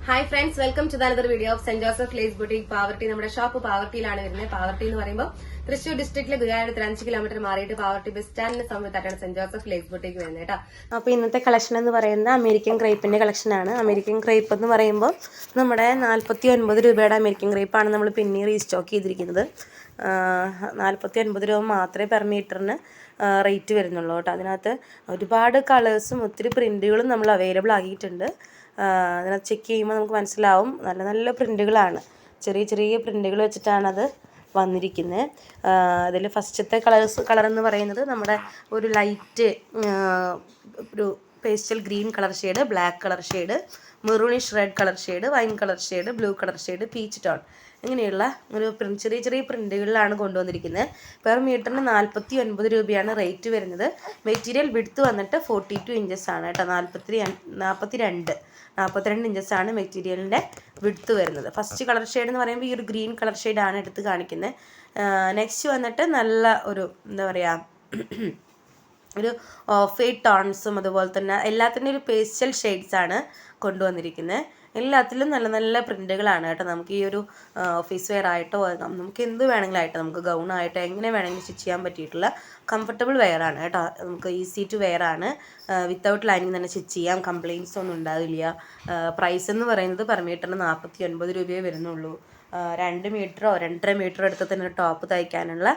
Hi friends, welcome to another video of Saint Joseph lace boutique Pavaratty. നമ്മുടെ shop പാവർട്ടിയിലാണ് വരുന്നത്. പാവർട്ടി എന്ന് പറയുമ്പോൾ തൃശ്ശൂർ ഡിസ്ട്രിക്റ്റിലെ ഗുരുവായൂരത്തിൽ 5 കിലോമീറ്റർ മാറിയിട്ട് പാവർട്ടി ബസ് സ്റ്റാൻഡിന് സമീപത്തായിട്ടാണ് സെന്റ് ജോസഫ് ലേസ് ബുട്ടീക് വരുന്നത് കേട്ടോ. അപ്പോൾ ഇന്നത്തെ കളക്ഷൻ എന്ന് പറയുന്നത് അമേരിക്കൻ ക്രേപ്പിന്റെ കളക്ഷനാണ്. അമേരിക്കൻ ക്രേപ്പ് എന്ന് പറയുമ്പോൾ നമ്മുടെ 49 രൂപയുടെ അമേരിക്കൻ ക്രേപ്പാണ് നമ്മൾ പിന്നെ റീസ്റ്റോക്ക് ചെയ്തിരിക്കുന്നത്. 49 രൂപ മാത്രമേ പെർ മീറ്ററിന് റേറ്റ് വരുന്നുള്ളൂ കേട്ടോ. അതിനകത്ത് ഒരുപാട് കളേഴ്സും ഒത്തിരി പ്രിൻറ്റുകളും നമ്മൾ അവൈലബിൾ ആക്കിയിട്ടുണ്ട്. അതിനകത്ത് ചെക്ക് ചെയ്യുമ്പോൾ നമുക്ക് മനസ്സിലാവും നല്ല നല്ല പ്രിൻറ്റുകളാണ്. ചെറിയ ചെറിയ പ്രിൻറ്റുകൾ വെച്ചിട്ടാണത് വന്നിരിക്കുന്നത്. അതിൽ ഫസ്റ്റത്തെ കളർ എന്ന് പറയുന്നത് നമ്മുടെ ഒരു ലൈറ്റ് ഒരു pastel green colour shade, black colour shade, maroonish red colour shade, wine colour shade, blue colour shade, peach tone, ഇങ്ങനെയുള്ള ഒരു ചെറിയ ചെറിയ പ്രിൻറ്റുകളിലാണ് കൊണ്ടുവന്നിരിക്കുന്നത്. പെർ മീറ്ററിന് 49 രൂപയാണ് റേറ്റ് വരുന്നത്. മെറ്റീരിയൽ വിഡ്ത്ത് വന്നിട്ട് 42 ഇഞ്ചസ് ആണ് കേട്ടോ. 42 ഇഞ്ചസ് ആണ് മെറ്റീരിയലിൻ്റെ വിഡ്ത്ത് വരുന്നത്. ഫസ്റ്റ് കളർ ഷെയ്ഡ് എന്ന് പറയുമ്പോൾ ഈ ഒരു ഗ്രീൻ കളർ ഷെയ്ഡാണ് എടുത്ത് കാണിക്കുന്നത്. നെക്സ്റ്റ് വന്നിട്ട് നല്ല ഒരു എന്താ പറയുക, ഒരു ഓഫ് വൈറ്റ് ടോൺസും അതുപോലെ തന്നെ എല്ലാത്തിൻ്റെ ഒരു പേസ്റ്റൽ ഷെയ്ഡ്സാണ് കൊണ്ടുവന്നിരിക്കുന്നത്. എല്ലാത്തിലും നല്ല നല്ല പ്രിൻറ്റുകളാണ് കേട്ടോ. നമുക്ക് ഈ ഒരു ഓഫീസ് വെയർ ആയിട്ടോ നമുക്ക് എന്ത് വേണമെങ്കിലും ആയിട്ടോ, നമുക്ക് ഗൗണായിട്ടോ എങ്ങനെ വേണമെങ്കിലും സ്റ്റിച്ച് ചെയ്യാൻ പറ്റിയിട്ടുള്ള കംഫർട്ടബിൾ വെയർ ആണ് കേട്ടോ. നമുക്ക് ഈസി ടു വെയർ ആണ്. വിത്തൗട്ട് ലൈനിങ് തന്നെ സ്റ്റിച്ച് ചെയ്യാം. കംപ്ലയിൻസ് ഒന്നും ഉണ്ടാവില്ല. പ്രൈസ് എന്ന് പറയുന്നത് പെർ മീറ്ററിന് 49 രൂപയേ വരുന്നുള്ളൂ. 2 മീറ്ററോ 2.5 മീറ്ററോ എടുത്ത് തന്നെ ടോപ്പ് തയ്ക്കാനുള്ള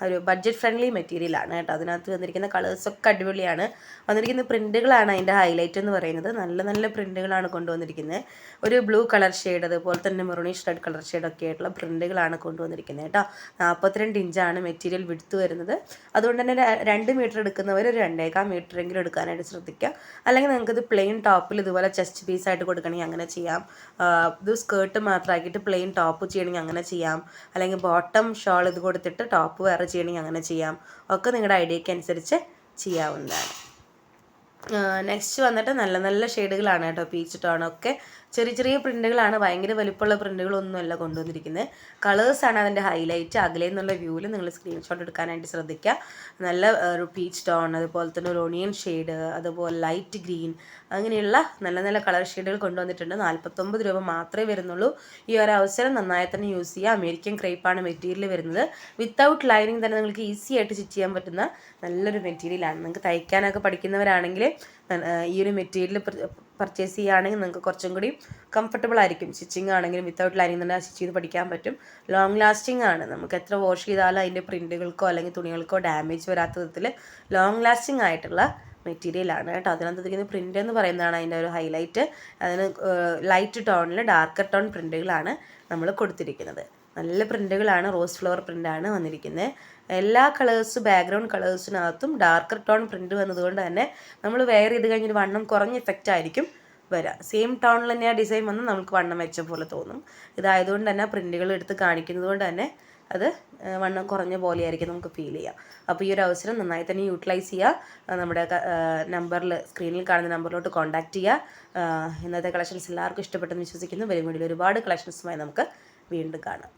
ഒരു ബഡ്ജറ്റ് ഫ്രണ്ട്ലി മെറ്റീരിയലാണ് കേട്ടോ. അതിനകത്ത് വന്നിരിക്കുന്ന കളേഴ്സൊക്കെ അടിപൊളിയാണ്. വന്നിരിക്കുന്ന പ്രിൻറ്റുകളാണ് അതിൻ്റെ ഹൈലൈറ്റ് എന്ന് പറയുന്നത്. നല്ല നല്ല പ്രിൻറ്റുകളാണ് കൊണ്ടുവന്നിരിക്കുന്നത്. ഒരു ബ്ലൂ കളർ ഷെയ്ഡ്, അതുപോലെ തന്നെ മെറൂണിഷ് റെഡ് കളർ ഷെയ്ഡൊക്കെ ആയിട്ടുള്ള പ്രിൻറ്റുകളാണ് കൊണ്ടുവന്നിരിക്കുന്നത് കേട്ടോ. 42 ഇഞ്ചാണ് മെറ്റീരിയൽ വിഡ്ത്ത് വരുന്നത്. അതുകൊണ്ട് തന്നെ 2 മീറ്റർ എടുക്കുന്നവർ ഒരു 2.25 മീറ്ററെങ്കിലും എടുക്കാനായിട്ട് ശ്രദ്ധിക്കുക. അല്ലെങ്കിൽ നിങ്ങൾക്കിത് പ്ലെയിൻ ടോപ്പിൽ ഇതുപോലെ ചെസ്റ്റ് പീസായിട്ട് കൊടുക്കണമെങ്കിൽ അങ്ങനെ ചെയ്യാം. ഇത് സ്കേർട്ട് മാത്രമാക്കിയിട്ട് പ്ലെയിൻ ടോപ്പ് ചെയ്യണമെങ്കിൽ അങ്ങനെ ചെയ്യാം. അല്ലെങ്കിൽ ബോട്ടം ഷോൾ ഇത് കൊടുത്തിട്ട് ടോപ്പ് വേറെ ചെയ്യണമെങ്കിൽ അങ്ങനെ ചെയ്യാം. ഒക്കെ നിങ്ങളുടെ ഐഡിയയ്ക്ക് അനുസരിച്ച് ചെയ്യാവുന്നതാണ്. നെക്സ്റ്റ് വന്നിട്ട് നല്ല നല്ല ഷെയ്ഡുകളാണ് കേട്ടോ. പീച്ച് ടോണൊക്കെ ചെറിയ ചെറിയ പ്രിൻറ്റുകളാണ്. ഭയങ്കര വലിപ്പമുള്ള പ്രിൻറ്റുകളൊന്നുമല്ല കൊണ്ടുവന്നിരിക്കുന്നത്. കളേഴ്സാണ് അതിൻ്റെ ഹൈലൈറ്റ്. അകലെ നിന്നുള്ള വ്യൂവിൽ നിങ്ങൾ സ്ക്രീൻഷോട്ട് എടുക്കാനായിട്ട് ശ്രദ്ധിക്കുക. നല്ല ഒരു പീച്ച് ടോൺ, അതുപോലെ തന്നെ ഒരു ഓണിയൻ ഷെയ്ഡ്, അതുപോലെ ലൈറ്റ് ഗ്രീൻ, അങ്ങനെയുള്ള നല്ല നല്ല കളർ ഷെയ്ഡുകൾ കൊണ്ടുവന്നിട്ടുണ്ട്. 49 രൂപ മാത്രമേ വരുന്നുള്ളൂ. ഈ ഒരു അവസരം നന്നായി തന്നെ യൂസ് ചെയ്യുക. അമേരിക്കൻ ക്രേപ്പാണ് മെറ്റീരിയൽ വരുന്നത്. വിത്തൗട്ട് ലൈനിങ് തന്നെ നിങ്ങൾക്ക് ഈസി ആയിട്ട് സ്റ്റിച്ച് ചെയ്യാൻ പറ്റുന്ന നല്ലൊരു മെറ്റീരിയലാണ്. നിങ്ങൾക്ക് തയ്ക്കാനൊക്കെ പഠിക്കുന്നവരാണെങ്കിൽ ഈ ഒരു മെറ്റീരിയൽ പർച്ചേസ് ചെയ്യുകയാണെങ്കിൽ നിങ്ങൾക്ക് കുറച്ചും കൂടി കംഫർട്ടബിൾ ആയിരിക്കും. സ്റ്റിച്ചിങ് ആണെങ്കിലും വിത്തൗട്ട് ലൈനിങ് തന്നെ സ്റ്റിച്ച് ചെയ്ത് പഠിക്കാൻ പറ്റും. ലോങ് ലാസ്റ്റിംഗ് ആണ്. നമുക്ക് എത്ര വാഷ് ചെയ്താലും അതിൻ്റെ പ്രിൻറ്റുകൾക്കോ അല്ലെങ്കിൽ തുണികൾക്കോ ഡാമേജ് വരാത്ത വിധത്തിൽ ലോങ് ലാസ്റ്റിംഗ് ആയിട്ടുള്ള മെറ്റീരിയലാണ് കേട്ടോ. അതിനകത്ത് പ്രിൻ്റ് എന്ന് പറയുന്നതാണ് അതിൻ്റെ ഒരു ഹൈലൈറ്റ്. അതിന് ലൈറ്റ് ടോണിൽ ഡാർക്കർ ടോൺ പ്രിൻറ്റുകളാണ് നമ്മൾ കൊടുത്തിരിക്കുന്നത്. നല്ല പ്രിൻറ്റുകളാണ്. റോസ് ഫ്ലവർ പ്രിൻ്റാണ് വന്നിരിക്കുന്നത്. എല്ലാ കളേഴ്സും ബാക്ക്ഗ്രൗണ്ട് കളേഴ്സിനകത്തും ഡാർക്കർ ടോൺ പ്രിൻറ്റ് വന്നതുകൊണ്ട് തന്നെ നമ്മൾ വെയർ ചെയ്ത് കഴിഞ്ഞൊരു വണ്ണം കുറഞ്ഞ എഫക്റ്റ് ആയിരിക്കും വരിക. സെയിം ടോണിൽ തന്നെ ആ ഡിസൈൻ വന്ന് നമുക്ക് വണ്ണം വെച്ച പോലെ തോന്നും. ഇതായതുകൊണ്ട് തന്നെ പ്രിൻറ്റുകൾ എടുത്ത് കാണിക്കുന്നത് കൊണ്ട് തന്നെ അത് വണ്ണം കുറഞ്ഞ പോലെയായിരിക്കും നമുക്ക് ഫീൽ ചെയ്യുക. അപ്പോൾ ഈ ഒരു അവസരം നന്നായി തന്നെ യൂട്ടിലൈസ് ചെയ്യുക. നമ്മുടെ നമ്പറിൽ, സ്ക്രീനിൽ കാണുന്ന നമ്പറിലോട്ട് കോൺടാക്റ്റ് ചെയ്യുക. ഇന്നത്തെ കളക്ഷൻസ് എല്ലാവർക്കും ഇഷ്ടപ്പെട്ടെന്ന് വിശ്വസിക്കുന്നു. വരും വീഡിയോയിൽ ഒരുപാട് കളക്ഷൻസുമായി നമുക്ക് വീണ്ടും കാണാം.